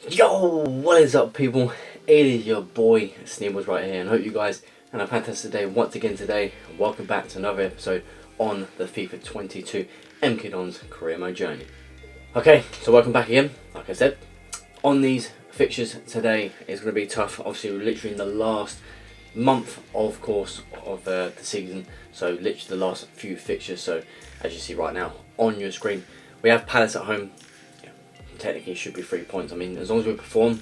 Yo, what is up people? It is your boy Sneebles right here, and hope you guys had a fantastic day once again today. Welcome back to another episode on the FIFA 22 MK Don's career mode journey. Okay, so welcome back again. Like I said, on these fixtures today is going to be tough. Obviously, we're literally in the last month, of course, of the season. So literally the last few fixtures. So as you see right now on your screen, we have Palace at home. Technically it should be 3 points. I mean, as long as we perform,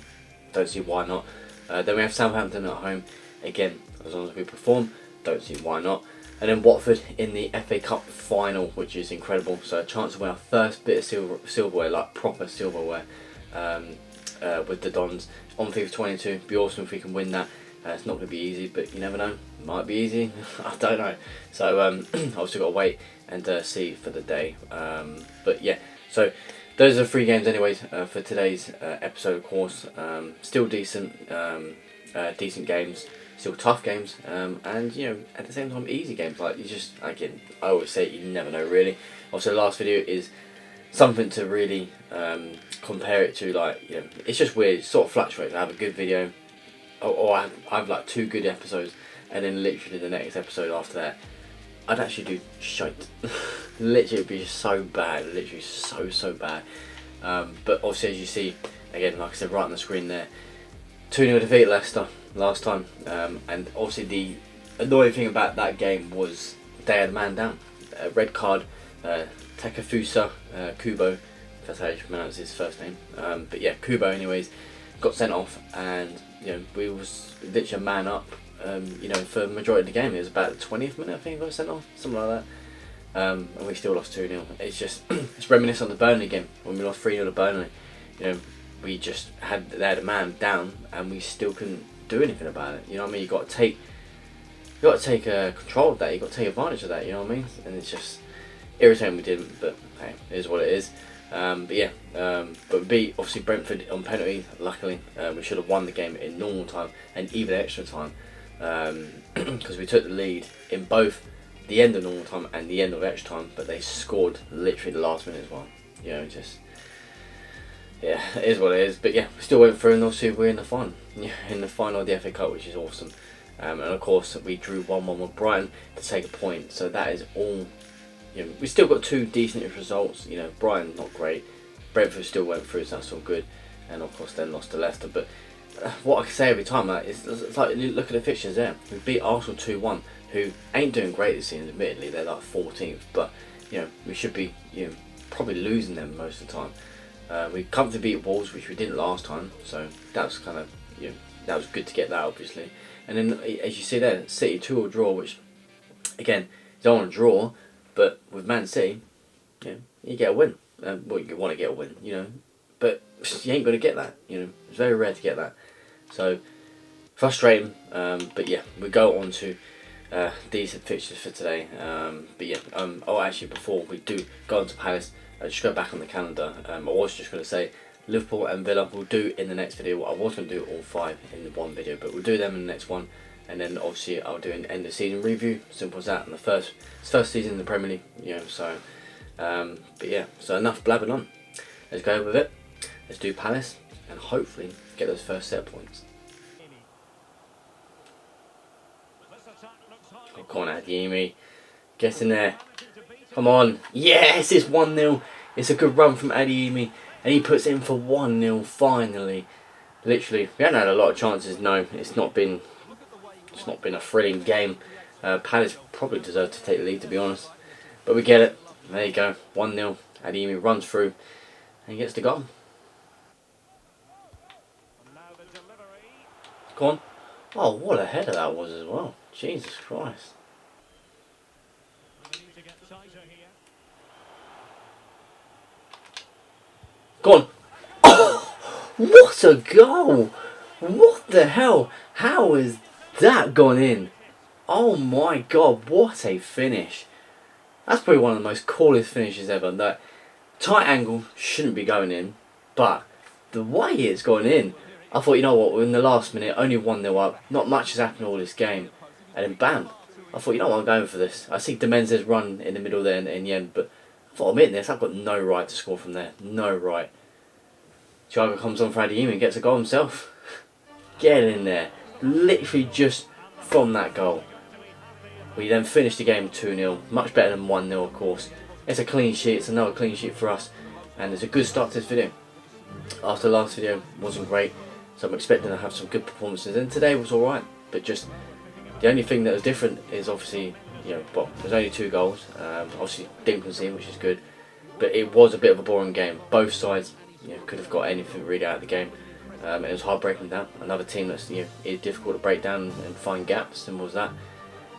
don't see why not. Then we have Southampton at home. Again, as long as we perform, don't see why not. And then Watford in the FA Cup final, which is incredible. So a chance to win our first bit of silverware, like proper silverware, with the Dons on FIFA 22. Be awesome if we can win that. It's not going to be easy, but you never know. Might be easy. I don't know. So I've still got to wait and see for the day. But yeah, so those are the 3 games anyways for today's episode, of course. Still decent games, still tough games, and you know, at the same time easy games. Like, you just, again, I always say you never know really. Also, the last video is something to really compare it to. Like, you know, it's just weird. It sort of fluctuates. I have a good video, or I have like 2 good episodes, and then literally the next episode after that, I'd actually do shite. Literally, it'd be so bad. Literally so bad. But obviously, as you see, again, like I said, right on the screen there, 2-0 defeat Leicester last time. And obviously, the annoying thing about that game was they had a man down. Red card, Takefusa Kubo, if that's how you pronounce his first name. But yeah, Kubo, anyways, got sent off, and you know, we was literally a man up. You know, for the majority of the game. It was about the 20th minute, I think, I got sent off, something like that. And we still lost 2-0. It's just, it's reminiscent of the Burnley game when we lost 3-0 to Burnley. You know, we just they had a man down and we still couldn't do anything about it. You know what I mean? You got to take control of that. You got to take advantage of that. You know what I mean? And it's just irritating we didn't, but hey, it is what it is. But yeah, but we beat obviously Brentford on penalty. Luckily, we should have won the game in normal time and even extra time. Because we took the lead in both the end of normal time and the end of extra time, but they scored literally the last minute as well. You know, just, yeah, it is what it is. But yeah, we still went through, and obviously we're in the final, in the final of the FA Cup, which is awesome. And of course we drew 1-1 with Brighton to take a point. So that is all. You know, we still got 2 decent results. You know, Brighton not great, Brentford still went through, so that's all good. And of course then lost to Leicester, but what I can say every time, like, it's like, look at the fixtures there. We beat Arsenal 2-1, who ain't doing great this season. Admittedly, they're like 14th, but you know, we should be, you know, probably losing them most of the time. We comfortably beat Wolves, which we didn't last time, so that was kind of, you know, that was good to get that, obviously. And then as you see there, City 2-2 draw, which again, you don't want to draw, but with Man City, you know, you get a win. Well, you want to get a win, you know, but you ain't going to get that. You know, it's very rare to get that. So frustrating, but yeah, we go on to decent fixtures for today. But yeah, oh, actually, before we do go on to Palace, just go back on the calendar. I was just going to say Liverpool and Villa we'll do in the next video. I was going to do all 5 in the one video, but we'll do them in the next one. And then obviously I'll do an end of season review. Simple as that. And the first season in the Premier League, you know. So, but yeah, so enough blabbing on. Let's go with it. Let's do Palace and hopefully get those first set points. Oh, come on, Adeyemi. Get in there. Come on. Yes, it's 1-0. It's a good run from Adeyemi. And he puts it in for 1-0 finally. Literally, we haven't had a lot of chances. No, it's not been a thrilling game. Palace probably deserved to take the lead, to be honest. But we get it. There you go. 1-0. Adeyemi runs through and gets the goal. Go on. Oh, what a header that was as well. Jesus Christ. Go on. Oh, what a goal. What the hell? How has that gone in? Oh my God, what a finish. That's probably one of the most coolest finishes ever. That tight angle shouldn't be going in, but the way it's gone in, I thought, you know what, we're in the last minute, only 1-0 up, not much has happened all this game, and then bam, I thought, you know what, I'm going for this. I see Demenz's run in the middle there in the end, but I thought, I'm in this, I've got no right to score from there, no right. Thiago comes on for Adeyemi and gets a goal himself. Get in there. Literally just from that goal. We then finish the game 2-0. Much better than 1-0 of course. It's a clean sheet. It's another clean sheet for us. And it's a good start to this video. After the last video wasn't great. So I'm expecting to have some good performances. And today was alright. But just the only thing that was different is obviously, well, there's only 2 goals. Obviously didn't concede, which is good. But it was a bit of a boring game. Both sides could have got anything really out of the game. It was hard breaking down. Another team that's is difficult to break down and find gaps. Simple as that.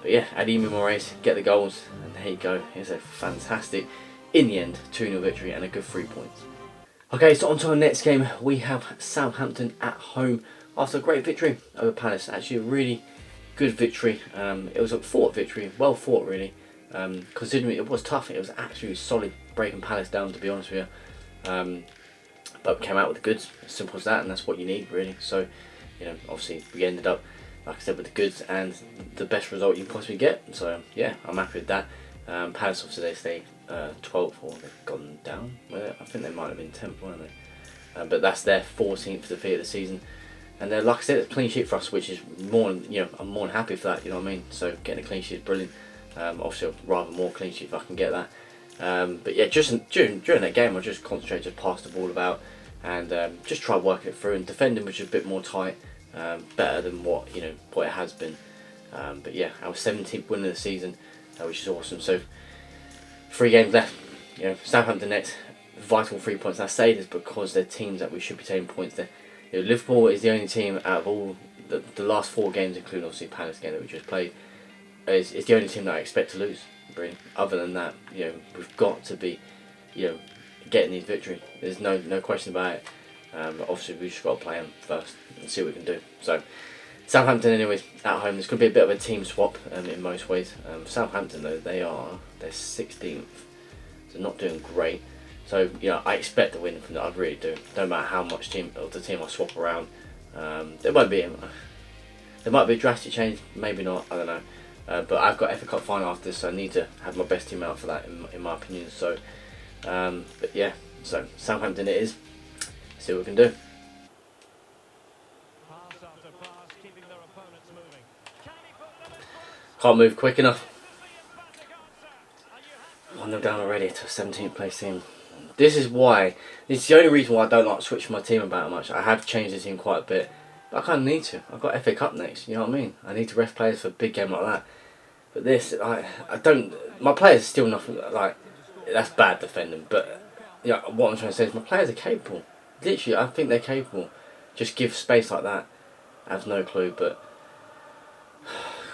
But yeah, Adeyemi Moraes get the goals, and there you go. It's a fantastic, in the end, 2-0 victory and a good 3 points. Okay, so on to our next game. We have Southampton at home after a great victory over Palace. Actually, a really good victory. It was a fought victory, well fought really. Considering it was tough, it was actually solid breaking Palace down, to be honest with you. But came out with the goods, as simple as that, and that's what you need really. So, obviously we ended up, like I said, with the goods and the best result you can possibly get. So yeah, I'm happy with that. Palace obviously they stayed 12th, or they've gone down. Well, I think they might have been 10th, weren't they? But that's their 14th defeat of the season. And like I said, it's a clean sheet for us, which is more, I'm more than happy for that. You know what I mean? So getting a clean sheet is brilliant. Obviously, I'd rather more clean sheet if I can get that. But yeah, just during that game, I just concentrated, just passed the ball about, and just tried working it through. And defending was just a bit more tight, better than what it has been. But yeah, our 17th win of the season, which is awesome. So 3 games left. Southampton next, vital 3 points. And I say this because they're teams that we should be taking points there. Liverpool is the only team out of all the last 4 games, including obviously Palace game that we just played, is the only team that I expect to lose. Really. Other than that, we've got to be, getting these victories. There's no question about it. But obviously we've just got to play them first and see what we can do. So Southampton, anyways, at home. There's going to be a bit of a team swap in most ways. Southampton though, they're 16th, so not doing great. So I expect to win from that. I really do. Don't matter how much of the team I swap around. There might be a drastic change, maybe not. I don't know. But I've got FA Cup final after this, so I need to have my best team out for that, in my opinion. So, but yeah, so Southampton it is. See what we can do. Can't move quick enough. 1-0 down already to a 17th place team. This is the only reason why I don't like switching my team about much. I have changed the team quite a bit, but I kind of need to. I've got FA Cup next, you know what I mean? I need to rest players for a big game like that. But this, I don't. My players are still nothing like. That's bad defending, but what I'm trying to say is my players are capable. Literally, I think they're capable. Just give space like that. I have no clue, but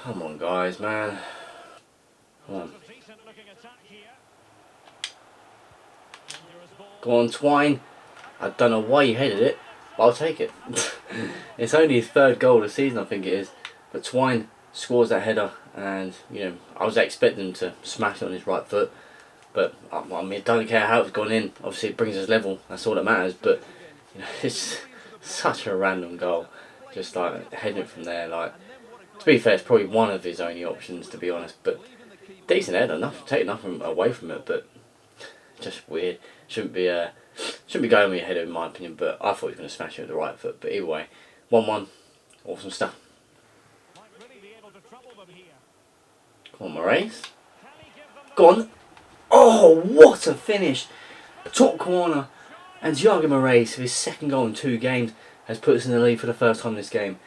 come on, guys, man. Come on. Go on, Twine. I don't know why you headed it, but I'll take it. It's only his 3rd goal of the season, I think it is. But Twine scores that header, and I was expecting him to smash it on his right foot. But I mean, I don't care how it's gone in. Obviously, it brings us level. That's all that matters. But it's such a random goal. Just like heading it from there. Like, to be fair, it's probably one of his only options, to be honest. But decent header, take nothing away from it. But just weird. Shouldn't be going with your header in my opinion. But I thought he was going to smash it with the right foot. But either way, 1-1, awesome stuff. Come on, Moraes. Go on. Oh, what a finish! Top corner, and Thiago Moraes, with his 2nd goal in 2 games, has put us in the lead for the first time in this game.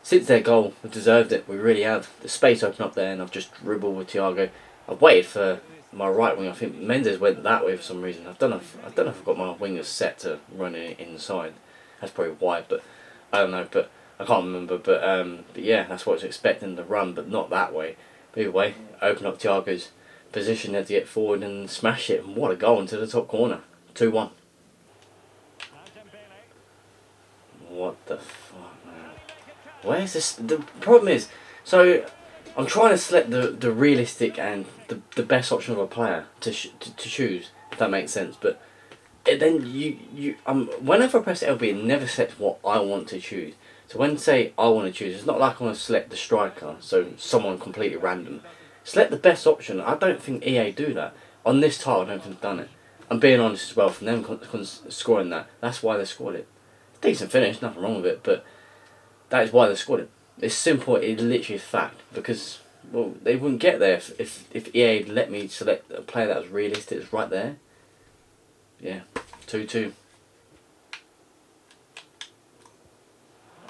Since their goal, we've deserved it. We really have. The space opened up there, and I've just dribbled with Thiago. I've waited for my right wing. I think Mendes went that way for some reason. I don't know if I've got my wingers set to run it inside. That's probably why, but I don't know. But I can't remember. But yeah, that's what I was expecting to run, but not that way. But either way, open up Thiago's position there to get forward and smash it. And what a goal into the top corner. 2-1. What the fuck, man? Where's this? The problem is, so I'm trying to select the realistic and the best option of a player to choose, if that makes sense. But then whenever I press LB, it never sets what I want to choose. So when say I want to choose, it's not like I want to select the striker, so someone completely random. Select the best option. I don't think EA do that. On this title, I don't think they've done it. I'm being honest as well, from them scoring that, that's why they scored it. Decent finish, nothing wrong with it, but that is why they scored it. It's simple, it's literally a fact, because, well, they wouldn't get there if EA had let me select a player that was realistic, it's right there. Yeah, 2-2.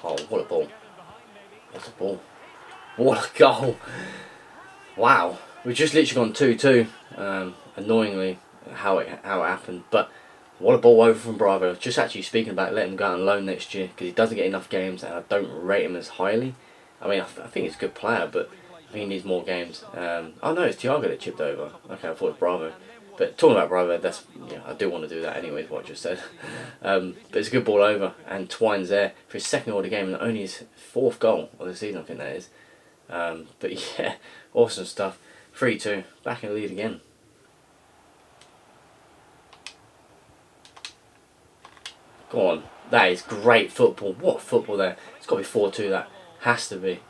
Oh, what a ball. What a ball. What a goal. Wow. We've just literally gone 2-2. Annoyingly, how it happened. But what a ball over from Bravo. Just actually speaking about letting him go on loan next year, because he doesn't get enough games and I don't rate him as highly. I mean, I think he's a good player, but I think he needs more games. Oh no, it's Thiago that chipped over. Okay, I thought it was Bravo. But talking about Bravo, that's, yeah, I do want to do that anyways, what I just said. But it's a good ball over, and Twine's there for his second goal of the game, and only his 4th goal of the season, I think that is. But yeah, awesome stuff. 3-2, back in the lead again. Go on, that is great football. What football there? It's got to be 4-2, that has to be.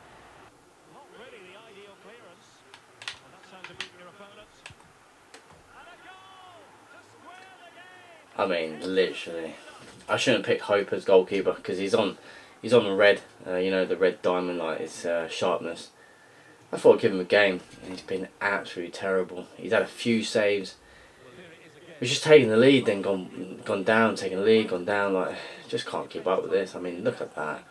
I mean, literally. I shouldn't pick Hope as goalkeeper because he's on the red. You know, the red diamond, like his sharpness. I thought I'd give him a game, and he's been absolutely terrible. He's had a few saves. He's just taking the lead, then gone down, taking the lead, gone down. Like, just can't keep up with this. I mean, look at that.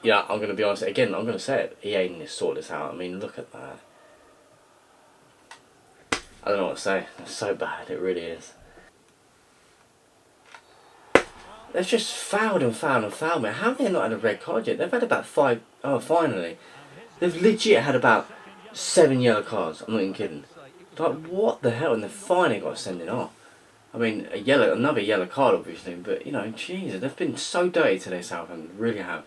Yeah, I'm gonna be honest. Again, I'm gonna say it. EA needs to sort this out. I mean, look at that. I don't know what to say. It's so bad. It really is. They've just fouled and fouled and fouled me. How have they not had a red card yet? They've had about 5. Oh, finally. They've legit had about 7 yellow cards. I'm not even kidding. Like, what the hell? And they finally got to send it off. I mean, another yellow card, obviously. But, you know, Jesus, they've been so dirty today, Southampton. Really have.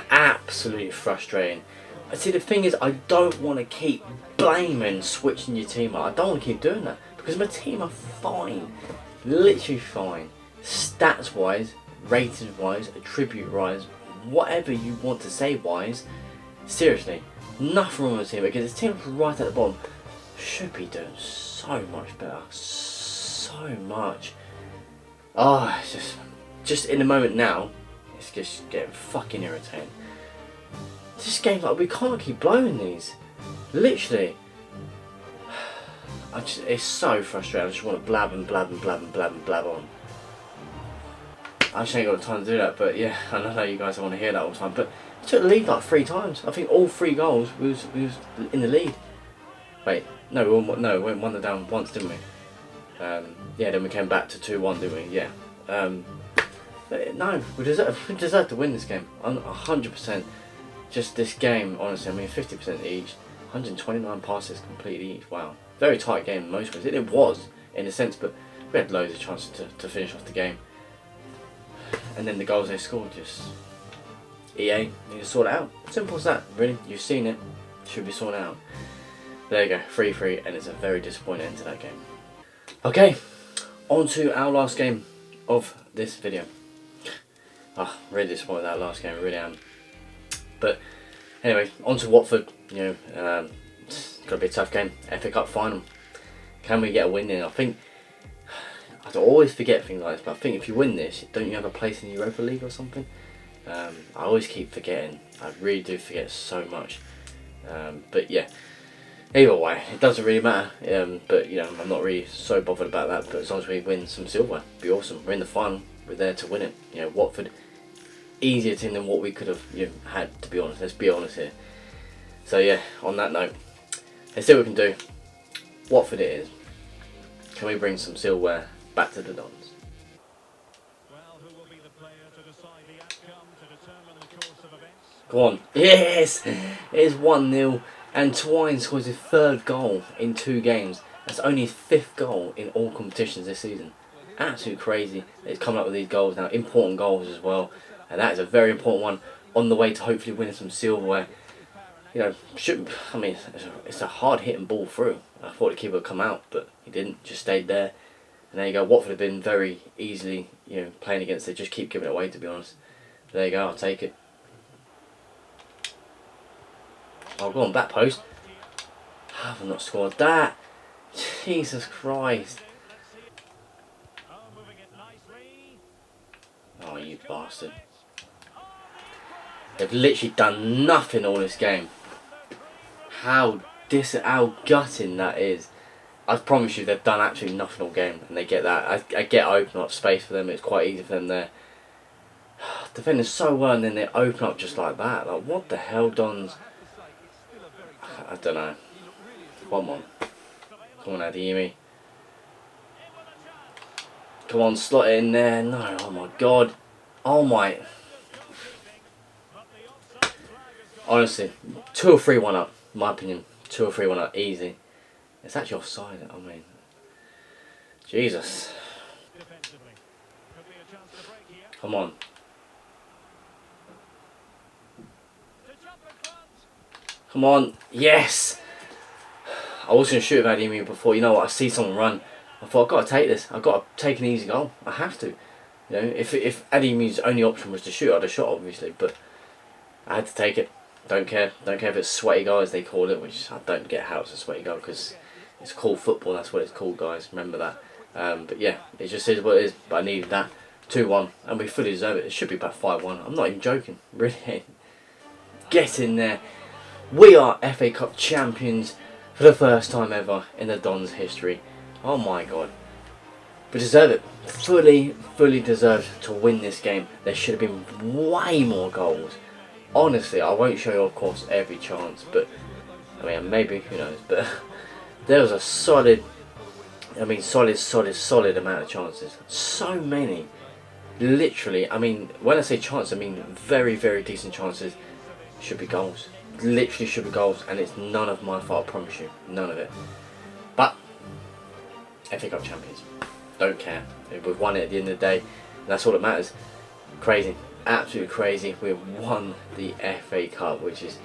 Absolutely frustrating. See, the thing is, I don't want to keep blaming switching your team up. I don't want to keep doing that. Because my team are fine. Literally fine. Stats wise, ratings wise, attribute wise, whatever you want to say wise, seriously, nothing wrong with the team, because the team right at the bottom should be doing so much better. So much. Oh, it's just in the moment now, it's just getting fucking irritating. This game, like, we can't keep blowing these. Literally. It's so frustrating. I just want to blab and blab and blab and blab and blab on. I just ain't got the time to do that, but yeah, I know you guys don't want to hear that all the time. But we took the lead like 3 times. I think all 3 goals we was in the lead. Wait, no, we won the down once, didn't we? Yeah, then we came back to 2-1, didn't we? Yeah. But no, we deserve to win this game. 100%. Just this game, honestly, I mean, 50% each, 129 passes completed each. Wow, very tight game in most ways. It was in a sense, but we had loads of chances to finish off the game. And then the goals they scored, just EA need to sort it out. Simple as that, really. You've seen it, should be sorted out. There you go, 3-3, and it's a very disappointing end to that game. Okay, on to our last game of this video. Really disappointed with that last game, really am. But anyway, on to Watford. You know, it's gonna be a tough game. FA Cup final. Can we get a win in? I think I always forget things like this, but I think if you win this, don't you have a place in the Europa League or something? I always keep forgetting. I really do forget so much. But yeah, either way, it doesn't really matter. But you know, I'm not really so bothered about that. But as long as we win some silverware, it'd be awesome. We're in the final. We're there to win it. You know, Watford, easier team than what we could have had, to be honest. Let's be honest here. So yeah, on that note, let's see what we can do. Watford it is. Can we bring some silverware back to the Dons? Go on. Yes! It is 1-0, and Twine scores his 3rd goal in 2 games. That's only his 5th goal in all competitions this season. Absolutely crazy. He's coming up with these goals now, important goals as well. And that is a very important one on the way to hopefully winning some silverware. You know, it's a hard hitting ball through. I thought the keeper would come out, but he didn't, just stayed there. And there you go, Watford have been very easily, playing against it, just keep giving it away, to be honest. But there you go, I'll take it. Oh, go on, back post. Have not scored that. Jesus Christ. Oh, you bastard. They've literally done nothing all this game. How gutting that is. I promise you they've done absolutely nothing all game and they get that. I get open up space for them, it's quite easy for them there. Defending so well and then they open up just like that. Like, what the hell, Dons? I don't know. 1-1. Come on, Adeyemi. Come on, slot it in there. No, oh my god. Oh my. Honestly, 2 or 3-1 up, in my opinion. 2 or 3-1 up, easy. It's actually offside, I mean. Jesus. Come on. Come on. Yes! I was going to shoot at Adeyemi before. You know what? I see someone run. I thought, I've got to take this. I've got to take an easy goal. I have to. You know, if Adeyemi's only option was to shoot, I'd have shot, obviously. But I had to take it. Don't care. Don't care if it's sweaty goal, as they call it, which I don't get how it's a sweaty goal, because it's called football. That's what it's called, guys. Remember that. But yeah, it just is what it is. But I needed that. 2-1. And we fully deserve it. It should be about 5-1. I'm not even joking. Really. Get in there. We are FA Cup champions for the first time ever in the Dons history. Oh my god. We deserve it. Fully deserved to win this game. There should have been way more goals. Honestly, I won't show you, of course, every chance, but I mean, maybe, who knows, but there was a solid amount of chances. So many. Literally, I mean, when I say chance, I mean very decent chances. Should be goals. Literally should be goals, and it's none of my fault, I promise you. None of it. But FA Cup champions. Don't care. We've won it at the end of the day. And that's all that matters. Crazy. Absolutely crazy. We've won the FA Cup, which is,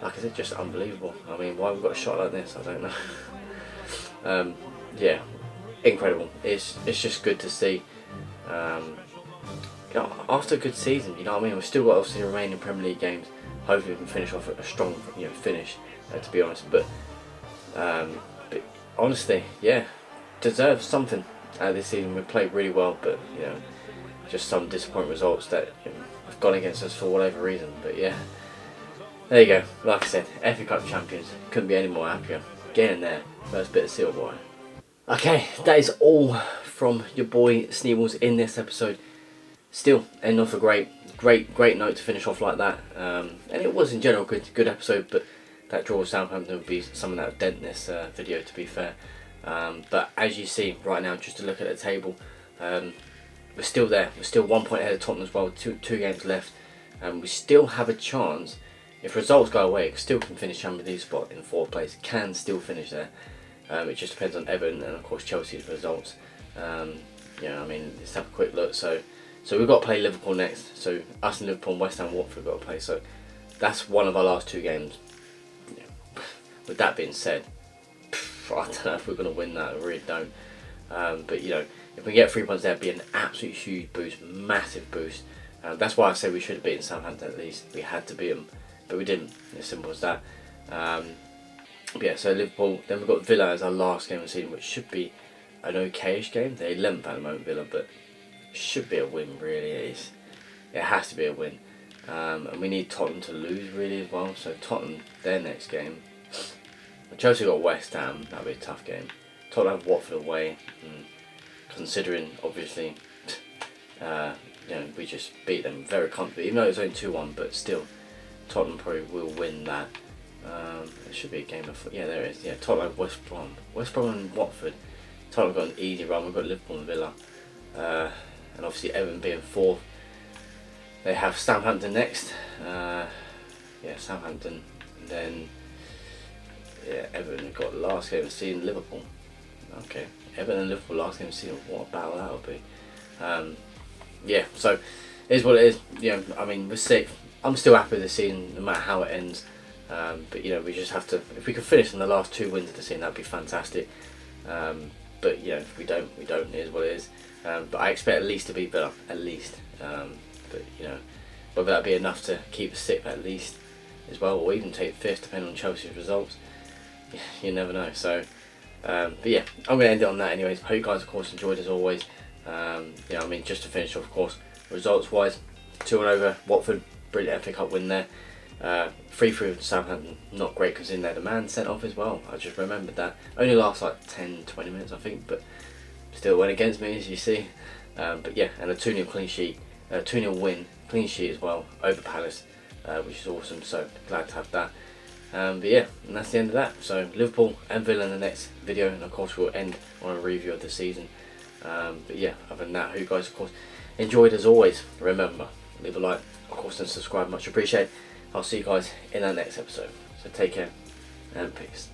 like I said, just unbelievable. I mean, why we've got a shot like this, I don't know. Yeah, incredible. It's just good to see. You know, after a good season, you know what I mean. We've still got obviously the remaining Premier League games. Hopefully, we can finish off a strong, finish. To be honest, but honestly, yeah, deserve something this season. We played really well, but just some disappointing results that have gone against us for whatever reason. But yeah, there you go. Like I said, FA Cup champions. Couldn't be any more happier. Get in there. First bit of Silverware. Okay, that is all from your boy Sneebles in this episode. Still ending off a great note to finish off like that. And it was in general good episode, but that draw with Southampton would be something that would dent this video, to be fair. But as you see right now, just to look at the table, we're still there. We're still 1 point ahead of Tottenham as well. Two games left, and we still have a chance. If results go away, it still can finish Champions League spot in 4th place. Can still finish there. It just depends on Everton and of course Chelsea's results. I mean, let's have a quick look. So we've got to play Liverpool next. So us and Liverpool and West Ham, Watford got to play. So that's one of our last 2 games. With that being said, I don't know if we're going to win that. I really don't. But if we get 3 points there, it'd be an absolute huge boost, massive boost. That's why I say we should have beaten Southampton at least. We had to beat them, but we didn't. As simple as that. Yeah, so Liverpool. Then we've got Villa as our last game of the season, which should be an okayish game. They're 11th at the moment, Villa, but should be a win. Really, it has to be a win. And we need Tottenham to lose really as well. So Tottenham, their next game. Chelsea got West Ham. That'll be a tough game. Tottenham have Watford away. Considering obviously, we just beat them very comfortably. Even though it was only 2-1, but still, Tottenham probably will win that. It should be a game of there it is. Yeah, Tottenham have West Brom and Watford. Tottenham got an easy run. We've got Liverpool and Villa, and obviously Everton being 4th. They have Southampton next. Southampton, and then. Yeah, Everton have got last game of the season, Liverpool. Okay, Everton and Liverpool last game of the season. What a battle that would be. So it is what it is. I mean, we're 6th. I'm still happy with the season, no matter how it ends. But we just have to. If we could finish in the last 2 wins of the season, that'd be fantastic. But if we don't. It is what it is. But I expect at least to be better, at least. But whether that be enough to keep us 6th at least, as well, or even take 5th, depending on Chelsea's results. You never know. So But yeah, I'm going to end it on that anyways. Hope you guys, of course, enjoyed as always. Yeah, I mean, just to finish off, of course, results-wise, 2-1 over Watford, brilliant FA Cup win there. 3-3 with Southampton, not great because in there the man sent off as well. I just remembered that. Only lasts like 10-20 minutes, I think, but still went against me, as you see. But yeah, and a 2-0 clean sheet, 2-0 win, clean sheet as well, over Palace, which is awesome, so glad to have that. But yeah, and that's the end of that. So Liverpool and Villa in the next video, and of course we'll end on a review of the season. But yeah, other than that, hope you guys, of course, enjoyed as always. Remember, leave a like, of course, and subscribe, much appreciated. I'll see you guys in our next episode. So take care and peace.